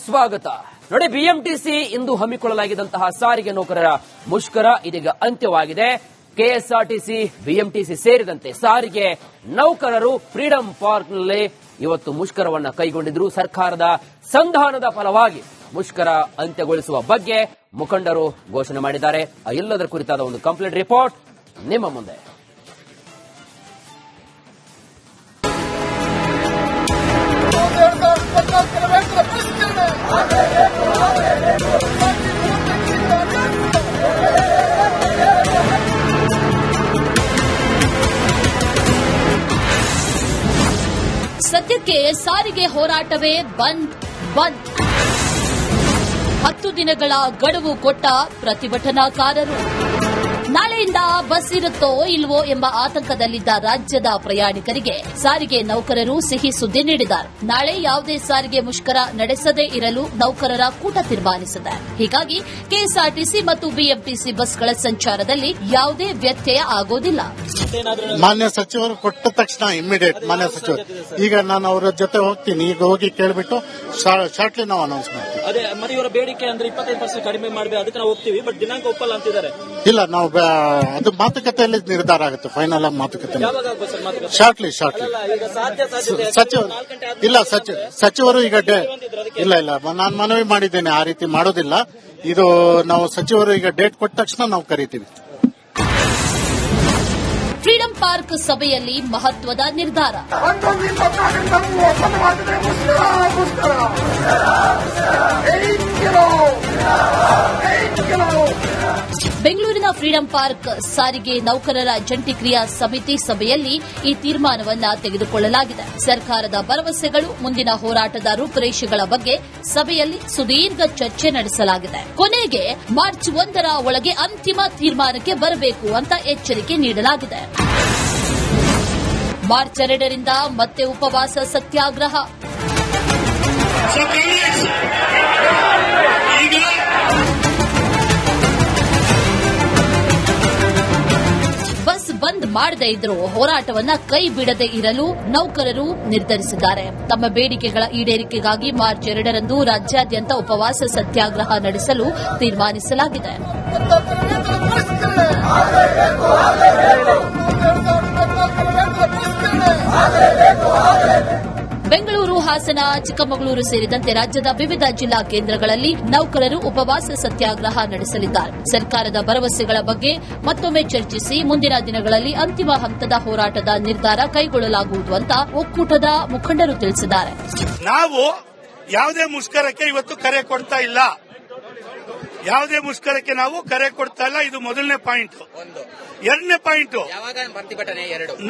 ಸ್ವಾಗತ. ನೋಡಿ, ಬಿಎಂಟಿಸಿ ಇಂದು ಹಮ್ಮಿಕೊಳ್ಳಲಾಗಿದ್ದಂತಹ ಸಾರಿಗೆ ನೌಕರರ ಮುಷ್ಕರ ಇದೀಗ ಅಂತ್ಯವಾಗಿದೆ. ಕೆಎಸ್ಆರ್ಟಿಸಿ, ಬಿಎಂಟಿಸಿ ಸೇರಿದಂತೆ ಸಾರಿಗೆ ನೌಕರರು ಫ್ರೀಡಂ ಪಾರ್ಕ್ನಲ್ಲಿ ಇವತ್ತು ಮುಷ್ಕರವನ್ನ ಕೈಗೊಂಡಿದ್ರು. ಸರ್ಕಾರದ ಸಂಧಾನದ ಫಲವಾಗಿ ಮುಷ್ಕರ ಅಂತ್ಯಗೊಳಿಸುವ ಬಗ್ಗೆ ಮುಖಂಡರು ಘೋಷಣೆ ಮಾಡಿದ್ದಾರೆ. ಎಲ್ಲದರ ಕುರಿತಾದ ಒಂದು ಕಂಪ್ಲೀಟ್ ರಿಪೋರ್ಟ್ ನಿಮ್ಮ ಮುಂದೆ. ಸದ್ಯಕ್ಕೆ ಸಾರಿಗೆ ಹೋರಾಟವೇ ಬಂದ್. 10 ದಿನಗಳ ಗಡುವು ಕೊಟ್ಟ ಪ್ರತಿಭಟನಾಕಾರರು. ನಾಳೆಯಿಂದ ಬಸ್ ಇರುತ್ತೋ ಇಲ್ವೋ ಎಂಬ ಆತಂಕದಲ್ಲಿದ್ದ ರಾಜ್ಯದ ಪ್ರಯಾಣಿಕರಿಗೆ ಸಾರಿಗೆ ನೌಕರರು ಸಿಹಿ ಸುದ್ದಿ ನೀಡಿದ್ದಾರೆ. ನಾಳೆ ಯಾವುದೇ ಸಾರಿಗೆ ಮುಷ್ಕರ ನಡೆಸದೇ ಇರಲು ನೌಕರರ ಕೂಟ ತೀರ್ಮಾನಿಸಿದೆ. ಹೀಗಾಗಿ ಕೆಎಸ್ಆರ್ಟಿಸಿ ಮತ್ತು ಬಿಎಂಟಿಸಿ ಬಸ್ಗಳ ಸಂಚಾರದಲ್ಲಿ ಯಾವುದೇ ವ್ಯತ್ಯಯ ಆಗೋದಿಲ್ಲ. ಮಾನ್ಯ ಸಚಿವರು ಕೊಟ್ಟ ತಕ್ಷಣ ಇಮಿಡಿಯೇಟ್ ಮಾನ್ಯ ಸಚಿವರು ಈಗ ನಾನು ಅವರ ಜೊತೆ ಹೋಗ್ತೀನಿ. ಈಗ ಹೋಗಿ ಕೇಳಿಬಿಟ್ಟು ಶಾರ್ಟ್ಲಿ ನಾವು ಅನೌನ್ಸ್ ಮಾಡ್ತೀವಿ. ಅದೇ ಮತ್ತೆ ಇವರ ಬೇಡಿಕೆ ಅಂದ್ರೆ 25% ಕಡಿಮೆ ಮಾಡಬೇಕು, ಅದಕ್ಕೆ ನಾವು ಹೋಗ್ತೀವಿ. ಬಟ್ ದಿನಾಂಕ ಒಪ್ಪಲ್ಲ ಅಂತಿದ್ದಾರೆ. ಇಲ್ಲ, ನಾವು ಅದು ಮಾತುಕತೆಯಲ್ಲಿ ನಿರ್ಧಾರ ಆಗುತ್ತೆ. ಫೈನಲ್ ಆಗಿ ಮಾತುಕತೆ ಶಾರ್ಟ್ಲಿ ಸಚಿವರು ಈಗ ಇಲ್ಲ ನಾನು ಮನವಿ ಮಾಡಿದ್ದೇನೆ, ಆ ರೀತಿ ಮಾಡೋದಿಲ್ಲ. ಇದು ನಾವು ಸಚಿವರು ಈಗ ಡೇಟ್ ಕೊಟ್ಟ ತಕ್ಷಣ ನಾವು ಕರಿತೀವಿ. ಫ್ರೀಡಂ ಪಾರ್ಕ್ ಸಭೆಯಲ್ಲಿ ಮಹತ್ವದ ನಿರ್ಧಾರ. ಬೆಂಗಳೂರಿನ ಫ್ರೀಡಂ ಪಾರ್ಕ್ ಸಾರಿಗೆ ನೌಕರರ ಜಂಟಿ ಕ್ರಿಯಾ ಸಮಿತಿ ಸಭೆಯಲ್ಲಿ ಈ ತೀರ್ಮಾನವನ್ನ ತೆಗೆದುಕೊಳ್ಳಲಾಗಿದೆ. ಸರ್ಕಾರದ ಭರವಸೆಗಳು, ಮುಂದಿನ ಹೋರಾಟದ ರೂಪುರೇಷೆಗಳ ಬಗ್ಗೆ ಸಭೆಯಲ್ಲಿ ಸುದೀರ್ಘ ಚರ್ಚೆ ನಡೆಸಲಾಗಿದೆ. ಕೊನೆಗೆ ಮಾರ್ಚ್ 1ರ ಒಳಗೆ ಅಂತಿಮ ತೀರ್ಮಾನಕ್ಕೆ ಬರಬೇಕು ಅಂತ ಎಚ್ಚರಿಕೆ ನೀಡಲಾಗಿದೆ. ಮಾರ್ಚ್ 2ರಿಂದ ಮತ್ತೆ ಉಪವಾಸ ಸತ್ಯಾಗ್ರಹ. ಬಸ್ ಬಂದ್ ಮಾಡದೇ ಇದ್ರೂ ಹೋರಾಟವನ್ನ ಕೈ ಬಿಡದೇ ಇರಲು ನೌಕರರು ನಿರ್ಧರಿಸಿದ್ದಾರೆ. ತಮ್ಮ ಬೇಡಿಕೆಗಳ ಈಡೇರಿಕೆಗಾಗಿ ಮಾರ್ಚ್ 2ರಂದು ರಾಜ್ಯಾದ್ಯಂತ ಉಪವಾಸ ಸತ್ಯಾಗ್ರಹ ನಡೆಸಲು ತೀರ್ಮಾನಿಸಲಾಗಿದೆ. ಬೆಂಗಳೂರು, ಹಾಸನ, ಚಿಕ್ಕಮಗಳೂರು ಸೇರಿದಂತೆ ರಾಜ್ಯದ ವಿವಿಧ ಜಿಲ್ಲಾ ಕೇಂದ್ರಗಳಲ್ಲಿ ನೌಕರರು ಉಪವಾಸ ಸತ್ಯಾಗ್ರಹ ನಡೆಸಲಿದ್ದಾರೆ. ಸರ್ಕಾರದ ಭರವಸೆಗಳ ಬಗ್ಗೆ ಮತ್ತೊಮ್ಮೆ ಚರ್ಚಿಸಿ ಮುಂದಿನ ದಿನಗಳಲ್ಲಿ ಅಂತಿಮ ಹಂತದ ಹೋರಾಟದ ನಿರ್ಧಾರ ಕೈಗೊಳ್ಳಲಾಗುವುದು ಅಂತ ಒಕ್ಕೂಟದ ಮುಖಂಡರು ತಿಳಿಸಿದ್ದಾರೆ. ನಾವು ಯಾವುದೇ ಮುಷ್ಕರಕ್ಕೆ ಇವತ್ತು ಕರೆ ಕೊಡ್ತಾ ಇಲ್ಲ. ಇದು ಮೊದಲನೇ ಪಾಯಿಂಟ್. ಎರಡನೇ ಪಾಯಿಂಟ್,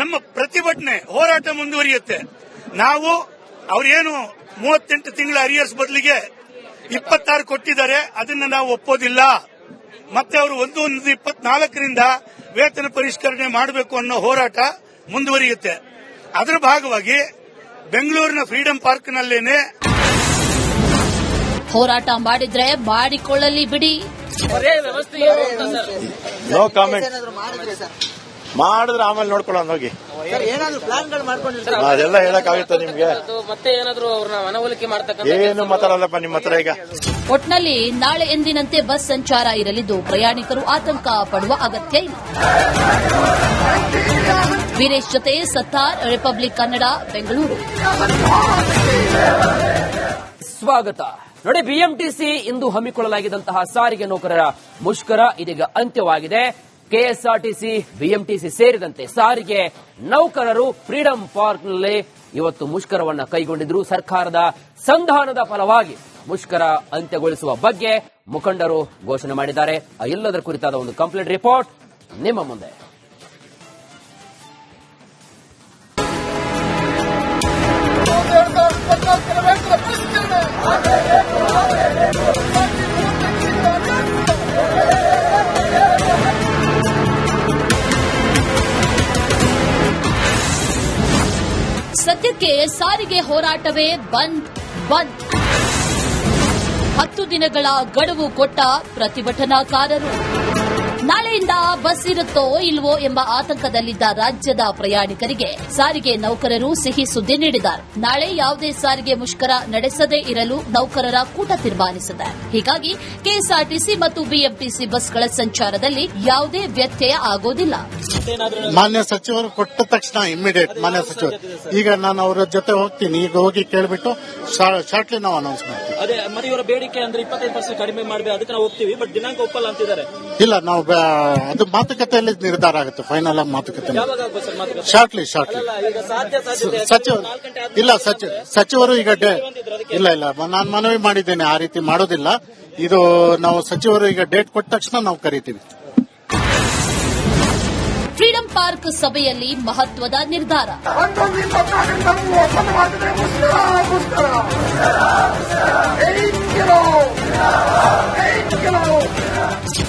ನಮ್ಮ ಪ್ರತಿಭಟನೆ ಹೋರಾಟ ಮುಂದುವರಿಯುತ್ತೆ. ನಾವು ಅವ್ರೇನು 38 ತಿಂಗಳ ಅರಿಯರ್ಸ್ ಬದಲಿಗೆ 26 ಕೊಟ್ಟಿದ್ದಾರೆ, ಅದನ್ನ ನಾವು ಒಪ್ಪೋದಿಲ್ಲ. ಮತ್ತೆ ಅವರು 1/24ರಿಂದ ವೇತನ ಪರಿಷ್ಕರಣೆ ಮಾಡಬೇಕು ಅನ್ನೋ ಹೋರಾಟ ಮುಂದುವರಿಯುತ್ತೆ. ಅದರ ಭಾಗವಾಗಿ ಬೆಂಗಳೂರಿನ ಫ್ರೀಡಂ ಪಾರ್ಕ್ನಲ್ಲೇನೆ ಹೋರಾಟ ಮಾಡಿದ್ರೆ ಮಾಡಿಕೊಳ್ಳಲಿ ಬಿಡಿ. No comment. ಮಾಡಿದ್ರೆ ಆಮೇಲೆ ನೋಡ್ಕೊಳ್ಳೋಣ ಹೋಗಿ. ಅದೆಲ್ಲ ಹೇಳಕ್ಕಾಗುತ್ತೆ ನಿಮ್ಗೆ? ಮತ್ತೆ ಏನಾದ್ರು ಅವ್ರನ್ನ ಮನವೊಲಿಕೆ ಮಾಡ್ತಕ್ಕಂಥ ಏನು ಮಾತಾಡಲ್ಲಪ್ಪ ನಿಮ್ಮ ಹತ್ರ ಈಗ. ಒಟ್ನಲ್ಲಿ ನಾಳೆ ಎಂದಿನಂತೆ ಬಸ್ ಸಂಚಾರ ಇರಲಿದ್ದು ಪ್ರಯಾಣಿಕರು ಆತಂಕ ಪಡುವ ಅಗತ್ಯ ಇಲ್ಲ. ವೀರೇಶ್ ಜೊತೆ ಸತ್ತಾರ್, ರಿಪಬ್ಲಿಕ್ ಕನ್ನಡ, ಬೆಂಗಳೂರು. ಸ್ವಾಗತ. ನೋಡಿ, ಬಿಎಂಟಿಸಿ ಇಂದು ಹಮ್ಮಿಕೊಳ್ಳಲಾಗಿದ್ದಂತಹ ಸಾರಿಗೆ ನೌಕರರ ಮುಷ್ಕರ ಇದೀಗ ಅಂತ್ಯವಾಗಿದೆ. ಕೆಎಸ್ಆರ್ಟಿಸಿ, ಬಿಎಂಟಿಸಿ ಸೇರಿದಂತೆ ಸಾರಿಗೆ ನೌಕರರು ಫ್ರೀಡಂ ಪಾರ್ಕ್ನಲ್ಲಿ ಇವತ್ತು ಮುಷ್ಕರವನ್ನ ಕೈಗೊಂಡಿದ್ರು. ಸರ್ಕಾರದ ಸಂಧಾನದ ಫಲವಾಗಿ ಮುಷ್ಕರ ಅಂತ್ಯಗೊಳಿಸುವ ಬಗ್ಗೆ ಮುಖಂಡರು ಘೋಷಣೆ ಮಾಡಿದ್ದಾರೆ. ಎಲ್ಲದರ ಕುರಿತಾದ ಒಂದು ಕಂಪ್ಲೀಟ್ ರಿಪೋರ್ಟ್ ನಿಮ್ಮ ಮುಂದೆ. ಸದ್ಯಕ್ಕೆ ಸಾರಿಗೆ ಹೋರಾಟವೇ ಬಂದ್. 10 ದಿನಗಳ ಗಡುವು ಕೊಟ್ಟ ಪ್ರತಿಭಟನಾಕಾರರು. ನಾಳೆಯಿಂದ ಬಸ್ ಇರುತ್ತೋ ಇಲ್ವೋ ಎಂಬ ಆತಂಕದಲ್ಲಿದ್ದ ರಾಜ್ಯದ ಪ್ರಯಾಣಿಕರಿಗೆ ಸಾರಿಗೆ ನೌಕರರು ಸಿಹಿ ಸುದ್ದಿ ನೀಡಿದ್ದಾರೆ. ನಾಳೆ ಯಾವುದೇ ಸಾರಿಗೆ ಮುಷ್ಕರ ನಡೆಸದೇ ಇರಲು ನೌಕರರ ಕೂಟ ತೀರ್ಮಾನಿಸಿದೆ. ಹೀಗಾಗಿ ಕೆಎಸ್ಆರ್ಟಿಸಿ ಮತ್ತು ಬಿಎಂಟಿಸಿ ಬಸ್ಗಳ ಸಂಚಾರದಲ್ಲಿ ಯಾವುದೇ ವ್ಯತ್ಯಯ ಆಗೋದಿಲ್ಲ. ಮಾನ್ಯ ಸಚಿವರು ಕೊಟ್ಟ ತಕ್ಷಣ ಇಮಿಡಿಯೇಟ್ ಮಾನ್ಯ ಸಚಿವರು ಈಗ ನಾನು ಅವರ ಜೊತೆ ಹೋಗ್ತೀನಿ. ಈಗ ಹೋಗಿ ಕೇಳ್ಬಿಟ್ಟು ಶಾರ್ಟ್ಲಿ ನಾವು ಅನೌನ್ಸ್ ಮಾಡ್ತೀವಿ. ಅದೇ ಮತ್ತೆ ಇವರ ಬೇಡಿಕೆ ಅಂದ್ರೆ 25% ಕಡಿಮೆ ಮಾಡಬೇಕು, ಅದಕ್ಕೆ ನಾವು ಹೋಗ್ತೀವಿ, ಬಟ್ ದಿನಾಂಕ ಒಪ್ಪಲ್ಲ ಅಂತಿದ್ದಾರೆ. ಇಲ್ಲ, ನಾವು ಅದು ಮಾತುಕತೆಯಲ್ಲಿ ನಿರ್ಧಾರ ಆಗುತ್ತೆ. ಫೈನಲ್ ಆಗಿ ಮಾತುಕತೆ ಶಾರ್ಟ್ಲಿ ಈಗ ಸಾಧ್ಯತೆ ಸಚಿವರು ಇಲ್ಲ ಸಚಿವರು ಈಗ ಇಲ್ಲ ನಾನು ಮನವಿ ಮಾಡಿದ್ದೇನೆ. ಆ ರೀತಿ ಮಾಡೋದಿಲ್ಲ. ಇದು ನಾವು ಸಚಿವರು ಈಗ ಡೇಟ್ ಕೊಟ್ಟ ತಕ್ಷಣ ನಾವು ಕರಿತೀವಿ. ಫ್ರೀಡಂ ಪಾರ್ಕ್ ಸಭೆಯಲ್ಲಿ ಮಹತ್ವದ ನಿರ್ಧಾರ.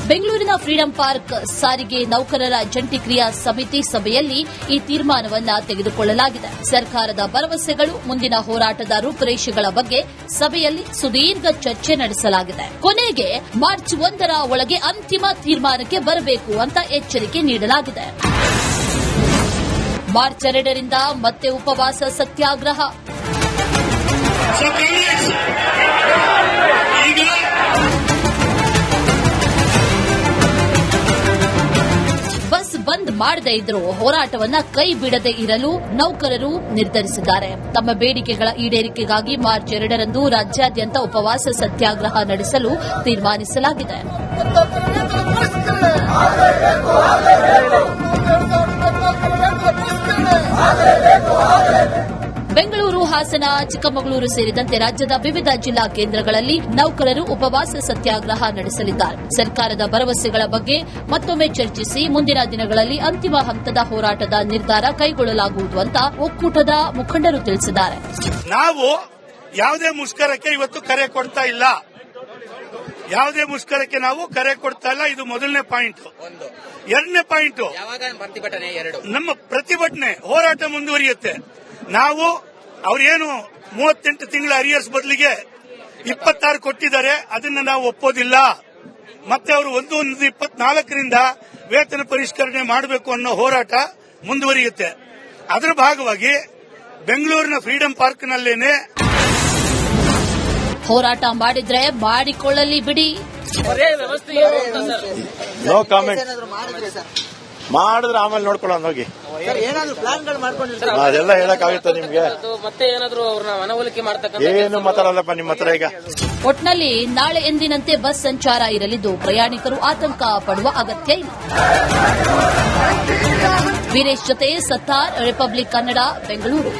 ಬೆಂಗಳೂರಿನ ಫ್ರೀಡಂ ಪಾರ್ಕ್ ಸಾರಿಗೆ ನೌಕರರ ಜಂಟಿ ಕ್ರಿಯಾ ಸಮಿತಿ ಸಭೆಯಲ್ಲಿ ಈ ತೀರ್ಮಾನವನ್ನ ತೆಗೆದುಕೊಳ್ಳಲಾಗಿದೆ. ಸರ್ಕಾರದ ಭರವಸೆಗಳು, ಮುಂದಿನ ಹೋರಾಟದ ರೂಪುರೇಷೆಗಳ ಬಗ್ಗೆ ಸಭೆಯಲ್ಲಿ ಸುದೀರ್ಘ ಚರ್ಚೆ ನಡೆಸಲಾಗಿದೆ. ಕೊನೆಗೆ ಮಾರ್ಚ್ 1ರ ಒಳಗೆ ಅಂತಿಮ ತೀರ್ಮಾನಕ್ಕೆ ಬರಬೇಕು ಅಂತ ಎಚ್ಚರಿಕೆ ನೀಡಲಾಗಿದೆ. ಮಾರ್ಚ್ 2ರಿಂದ ಮತ್ತೆ ಉಪವಾಸ ಸತ್ಯಾಗ್ರಹ. ಬಸ್ ಬಂದ್ ಮಾಡದೇ ಇದ್ರೂ ಹೋರಾಟವನ್ನ ಕೈ ಬಿಡದೆ ಇರಲು ನೌಕರರು ನಿರ್ಧರಿಸಿದ್ದಾರೆ. ತಮ್ಮ ಬೇಡಿಕೆಗಳ ಈಡೇರಿಕೆಗಾಗಿ ಮಾರ್ಚ್ 2ರಂದು ರಾಜ್ಯಾದ್ಯಂತ ಉಪವಾಸ ಸತ್ಯಾಗ್ರಹ ನಡೆಸಲು ತೀರ್ಮಾನಿಸಲಾಗಿದೆ. ಬೆಂಗಳೂರು, ಹಾಸನ, ಚಿಕ್ಕಮಗಳೂರು ಸೇರಿದಂತೆ ರಾಜ್ಯದ ವಿವಿಧ ಜಿಲ್ಲಾ ಕೇಂದ್ರಗಳಲ್ಲಿ ನೌಕರರು ಉಪವಾಸ ಸತ್ಯಾಗ್ರಹ ನಡೆಸಲಿದ್ದಾರೆ. ಸರ್ಕಾರದ ಭರವಸೆಗಳ ಬಗ್ಗೆ ಮತ್ತೊಮ್ಮೆ ಚರ್ಚಿಸಿ ಮುಂದಿನ ದಿನಗಳಲ್ಲಿ ಅಂತಿಮ ಹಂತದ ಹೋರಾಟದ ನಿರ್ಧಾರ ಕೈಗೊಳ್ಳಲಾಗುವುದು ಅಂತ ಒಕ್ಕೂಟದ ಮುಖಂಡರು ತಿಳಿಸಿದ್ದಾರೆ. ನಾವು ಯಾವುದೇ ಮುಷ್ಕರಕ್ಕೆ ಇವತ್ತು ಕರೆ ಕೊಡ್ತಾ ಇಲ್ಲ. ಯಾವುದೇ ಮುಷ್ಕರಕ್ಕೆ ನಾವು ಕರೆ ಕೊಡ್ತಾ ಇಲ್ಲ. ಇದು ಮೊದಲನೇ ಪಾಯಿಂಟ್. ಎರಡನೇ ಪಾಯಿಂಟ್, ನಮ್ಮ ಪ್ರತಿಭಟನೆ ಹೋರಾಟ ಮುಂದುವರಿಯುತ್ತೆ. ನಾವು ಅವ್ರೇನು 38 ತಿಂಗಳ ಅರಿಯರ್ಸ್ ಬದಲಿಗೆ 26 ಕೊಟ್ಟಿದ್ದಾರೆ, ಅದನ್ನ ನಾವು ಒಪ್ಪೋದಿಲ್ಲ. ಮತ್ತೆ ಅವರು 1/24ರಿಂದ ವೇತನ ಪರಿಷ್ಕರಣೆ ಮಾಡಬೇಕು ಅನ್ನೋ ಹೋರಾಟ ಮುಂದುವರಿಯುತ್ತೆ. ಅದರ ಭಾಗವಾಗಿ ಬೆಂಗಳೂರಿನ ಫ್ರೀಡಂ ಪಾರ್ಕ್ನಲ್ಲೇನೆ ಹೋರಾಟ ಮಾಡಿದ್ರೆ ಮಾಡಿಕೊಳ್ಳಲಿ ಬಿಡಿ. No comment. ಮಾಡಿದ್ರೆ ಆಮೇಲೆ ನೋಡ್ಕೊಳ್ಳೋಣ ಹೋಗಿ. ಅದೆಲ್ಲ ಹೇಳಕ್ಕಾಗುತ್ತೆ ನಿಮ್ಗೆ? ಮತ್ತೆ ಏನಾದ್ರು ಅವ್ರನ್ನ ಮನವೊಲಿಕೆ ಮಾಡ್ತಕ್ಕಂಥ ಏನು ಮಾತಾಡಲ್ಲಪ್ಪ ನಿಮ್ಮ ಹತ್ರ ಈಗ. ಒಟ್ನಲ್ಲಿ ನಾಳೆ ಎಂದಿನಂತೆ ಬಸ್ ಸಂಚಾರ ಇರಲಿದ್ದು ಪ್ರಯಾಣಿಕರು ಆತಂಕ ಪಡುವ ಅಗತ್ಯ ಇಲ್ಲ. ವೀರೇಶ್ ಜೊತೆ ಸತ್ತಾರ್, ರಿಪಬ್ಲಿಕ್ ಕನ್ನಡ, ಬೆಂಗಳೂರು.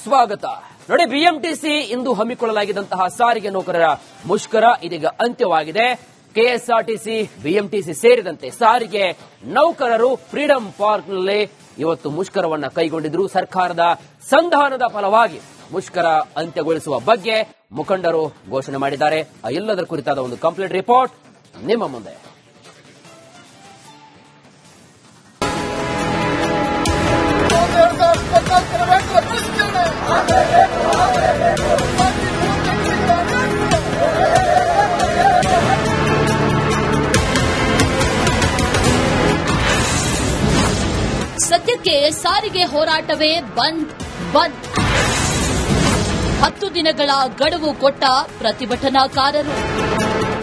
ಸ್ವಾಗತ. ನೋಡಿ, ಬಿಎಂಟಿಸಿ ಇಂದು ಹಮ್ಮಿಕೊಳ್ಳಲಾಗಿದ್ದಂತಹ ಸಾರಿಗೆ ನೌಕರರ ಮುಷ್ಕರ ಇದೀಗ ಅಂತ್ಯವಾಗಿದೆ. ಕೆಎಸ್ಆರ್ಟಿಸಿ, ಬಿಎಂಟಿಸಿ ಸೇರಿದಂತೆ ಸಾರಿಗೆ ನೌಕರರು ಫ್ರೀಡಂ ಪಾರ್ಕ್ನಲ್ಲಿ ಇವತ್ತು ಮುಷ್ಕರವನ್ನ ಕೈಗೊಂಡಿದ್ರು. ಸರ್ಕಾರದ ಸಂಧಾನದ ಫಲವಾಗಿ ಮುಷ್ಕರ ಅಂತ್ಯಗೊಳಿಸುವ ಬಗ್ಗೆ ಮುಖಂಡರು ಘೋಷಣೆ ಮಾಡಿದ್ದಾರೆ. ಎಲ್ಲದರ ಕುರಿತಾದ ಒಂದು ಕಂಪ್ಲೀಟ್ ರಿಪೋರ್ಟ್ ನಿಮ್ಮ ಮುಂದೆ. ಸದ್ಯಕ್ಕೆ ಸಾರಿಗೆ ಹೋರಾಟವೇ ಬಂದ್. 10 ದಿನಗಳ ಗಡುವು ಕೊಟ್ಟ ಪ್ರತಿಭಟನಾಕಾರರು.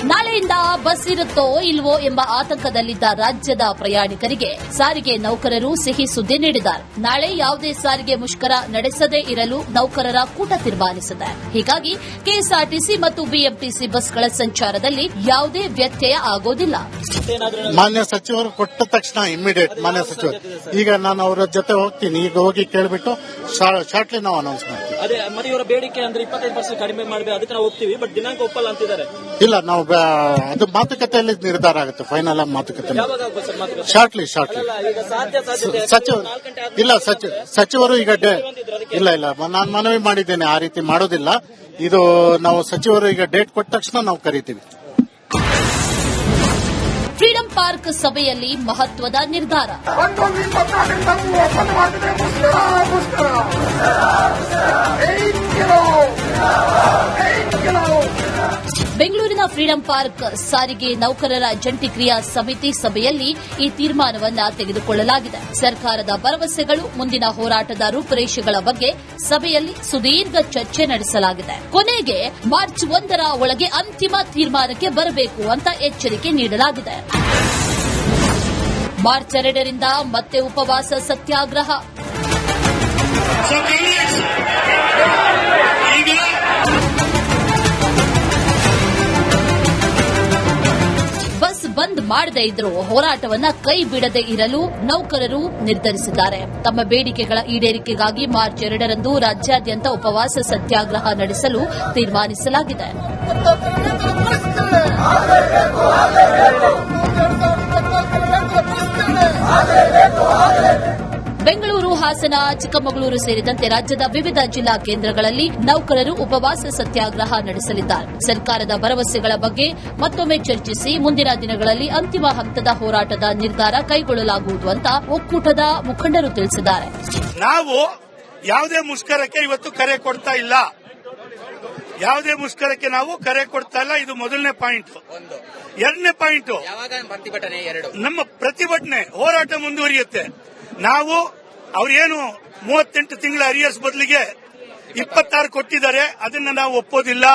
ನಾಳೆಯಿಂದ ಬಸ್ ಇರುತ್ತೋ ಇಲ್ವೋ ಎಂಬ ಆತಂಕದಲ್ಲಿದ್ದ ರಾಜ್ಯದ ಪ್ರಯಾಣಿಕರಿಗೆ ಸಾರಿಗೆ ನೌಕರರು ಸಿಹಿ ಸುದ್ದಿ ನೀಡಿದ್ದಾರೆ. ನಾಳೆ ಯಾವುದೇ ಸಾರಿಗೆ ಮುಷ್ಕರ ನಡೆಸದೇ ಇರಲು ನೌಕರರ ಕೂಟ ತೀರ್ಮಾನಿಸಿದೆ. ಹೀಗಾಗಿ ಕೆಎಸ್ಆರ್ಟಿಸಿ ಮತ್ತು ಬಿಎಂಟಿಸಿ ಬಸ್ಗಳ ಸಂಚಾರದಲ್ಲಿ ಯಾವುದೇ ವ್ಯತ್ಯಯ ಆಗೋದಿಲ್ಲ. ಮಾನ್ಯ ಸಚಿವರು ಕೊಟ್ಟ ತಕ್ಷಣ ಇಮಿಡಿಯೇಟ್ ಮಾನ್ಯ ಸಚಿವರು ಈಗ ನಾನು ಅವರ ಜೊತೆ ಹೋಗ್ತೀನಿ. ಈಗ ಹೋಗಿ ಕೇಳ್ಬಿಟ್ಟು ಶಾರ್ಟ್ಲಿ ನಾವು ಅನೌನ್ಸ್ ಮಾಡ್ತೀವಿ. ಅದೇ ಮತ್ತೆ ಇವರ ಬೇಡಿಕೆ ಅಂದ್ರೆ 25% ಕಡಿಮೆ ಮಾಡಬೇಕು, ಅದಕ್ಕೆ ನಾವು ಹೋಗ್ತೀವಿ, ಬಟ್ ದಿನಾಂಕ ಒಪ್ಪಲ್ಲ ಅಂತಿದ್ದಾರೆ. ಇಲ್ಲ, ನಾವು ಅದು ಮಾತುಕತೆಯಲ್ಲಿ ನಿರ್ಧಾರ ಆಗುತ್ತೆ. ಫೈನಲ್ ಆಗಿ ಮಾತುಕತೆ ಶಾರ್ಟ್ಲಿ ಈಗ ಸಾಧ್ಯತೆ ಸಚಿವರು ಇಲ್ಲ ಸಚಿವರು ಈಗ ಇಲ್ಲ ನಾನು ಮನವಿ ಮಾಡಿದ್ದೇನೆ. ಆ ರೀತಿ ಮಾಡೋದಿಲ್ಲ. ಇದು ನಾವು ಸಚಿವರು ಈಗ ಡೇಟ್ ಕೊಟ್ಟ ತಕ್ಷಣ ನಾವು ಕರಿತೀವಿ. ಫ್ರೀಡಂ ಪಾರ್ಕ್ ಸಭೆಯಲ್ಲಿ ಮಹತ್ವದ ನಿರ್ಧಾರ. ಬೆಂಗಳೂರಿನ ಫ್ರೀಡಂ ಪಾರ್ಕ್ ಸಾರಿಗೆ ನೌಕರರ ಜಂಟಿ ಕ್ರಿಯಾ ಸಮಿತಿ ಸಭೆಯಲ್ಲಿ ಈ ತೀರ್ಮಾನವನ್ನ ತೆಗೆದುಕೊಳ್ಳಲಾಗಿದೆ. ಸರ್ಕಾರದ ಭರವಸೆಗಳು, ಮುಂದಿನ ಹೋರಾಟದ ರೂಪುರೇಷೆಗಳ ಬಗ್ಗೆ ಸಭೆಯಲ್ಲಿ ಸುದೀರ್ಘ ಚರ್ಚೆ ನಡೆಸಲಾಗಿದೆ. ಕೊನೆಗೆ ಮಾರ್ಚ್ 1ರ ಒಳಗೆ ಅಂತಿಮ ತೀರ್ಮಾನಕ್ಕೆ ಬರಬೇಕು ಅಂತ ಎಚ್ಚರಿಕೆ ನೀಡಲಾಗಿದೆ. ಮಾರ್ಚ್ 2ರಿಂದ ಮತ್ತೆ ಉಪವಾಸ ಸತ್ಯಾಗ್ರಹ. ಬಸ್ ಬಂದ್ ಮಾಡದೇ ಇದ್ರೂ ಹೋರಾಟವನ್ನ ಕೈ ಬಿಡದೆ ಇರಲು ನೌಕರರು ನಿರ್ಧರಿಸಿದ್ದಾರೆ. ತಮ್ಮ ಬೇಡಿಕೆಗಳ ಈಡೇರಿಕೆಗಾಗಿ ಮಾರ್ಚ್ 2ರಂದು ರಾಜ್ಯಾದ್ಯಂತ ಉಪವಾಸ ಸತ್ಯಾಗ್ರಹ ನಡೆಸಲು ತೀರ್ಮಾನಿಸಲಾಗಿದೆ. ಬೆಂಗಳೂರು, ಹಾಸನ, ಚಿಕ್ಕಮಗಳೂರು ಸೇರಿದಂತೆ ರಾಜ್ಯದ ವಿವಿಧ ಜಿಲ್ಲಾ ಕೇಂದ್ರಗಳಲ್ಲಿ ನೌಕರರು ಉಪವಾಸ ಸತ್ಯಾಗ್ರಹ ನಡೆಸಲಿದ್ದಾರೆ. ಸರ್ಕಾರದ ಭರವಸೆಗಳ ಬಗ್ಗೆ ಮತ್ತೊಮ್ಮೆ ಚರ್ಚಿಸಿ ಮುಂದಿನ ದಿನಗಳಲ್ಲಿ ಅಂತಿಮ ಹಂತದ ಹೋರಾಟದ ನಿರ್ಧಾರ ಕೈಗೊಳ್ಳಲಾಗುವುದು ಅಂತ ಒಕ್ಕೂಟದ ಮುಖಂಡರು ತಿಳಿಸಿದ್ದಾರೆ. ನಾವು ಯಾವುದೇ ಮುಷ್ಕರಕ್ಕೆ ಇವತ್ತು ಕರೆ ಕೊಡ್ತಾ ಇಲ್ಲ. ಯಾವುದೇ ಮುಷ್ಕರಕ್ಕೆ ನಾವು ಕರೆ ಕೊಡ್ತಾ ಇಲ್ಲ. ಇದು ಮೊದಲನೇ ಪಾಯಿಂಟ್. ಎರಡನೇ ಪಾಯಿಂಟ್, ನಮ್ಮ ಪ್ರತಿಭಟನೆ ಹೋರಾಟ ಮುಂದುವರಿಯುತ್ತೆ. ನಾವು ಅವ್ರೇನು 38 ತಿಂಗಳ ಅರಿಯರ್ಸ್ ಬದಲಿಗೆ 26 ಕೊಟ್ಟಿದ್ದಾರೆ, ಅದನ್ನ ನಾವು ಒಪ್ಪೋದಿಲ್ಲ.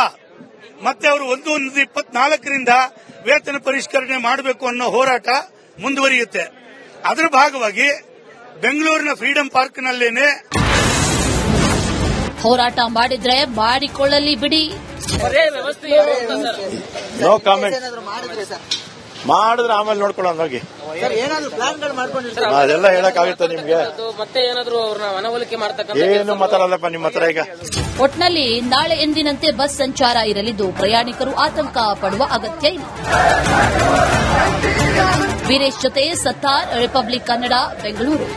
ಮತ್ತೆ ಅವರು 1/24ರಿಂದ ವೇತನ ಪರಿಷ್ಕರಣೆ ಮಾಡಬೇಕು ಅನ್ನೋ ಹೋರಾಟ ಮುಂದುವರಿಯುತ್ತೆ. ಅದರ ಭಾಗವಾಗಿ ಬೆಂಗಳೂರಿನ ಫ್ರೀಡಂ ಪಾರ್ಕ್ನಲ್ಲೇನೆ ಹೋರಾಟ ಮಾಡಿದ್ರೆ ಮಾಡಿಕೊಳ್ಳಲಿ ಬಿಡಿ. No comment. ಮಾಡಿದ್ರೆ ಆಮೇಲೆ ನೋಡ್ಕೊಳ್ಳೋಣ ಹೋಗಿ. ಅದೆಲ್ಲ ಹೇಳಕ್ಕಾಗುತ್ತೆ ನಿಮ್ಗೆ? ಮತ್ತೆ ಏನಾದ್ರು ಮನವೊಲಿಕೆ ಏನು ಮಾತಾಡಲ್ಲಪ್ಪ ನಿಮ್ಮ ಹತ್ರ ಈಗ. ಒಟ್ನಲ್ಲಿ ನಾಳೆ ಎಂದಿನಂತೆ ಬಸ್ ಸಂಚಾರ ಇರಲಿದ್ದು ಪ್ರಯಾಣಿಕರು ಆತಂಕ ಪಡುವ ಅಗತ್ಯ ಇಲ್ಲ. ವೀರೇಶ್ ಜೊತೆ ಸತ್ತಾರ್, ರಿಪಬ್ಲಿಕ್ ಕನ್ನಡ, ಬೆಂಗಳೂರು.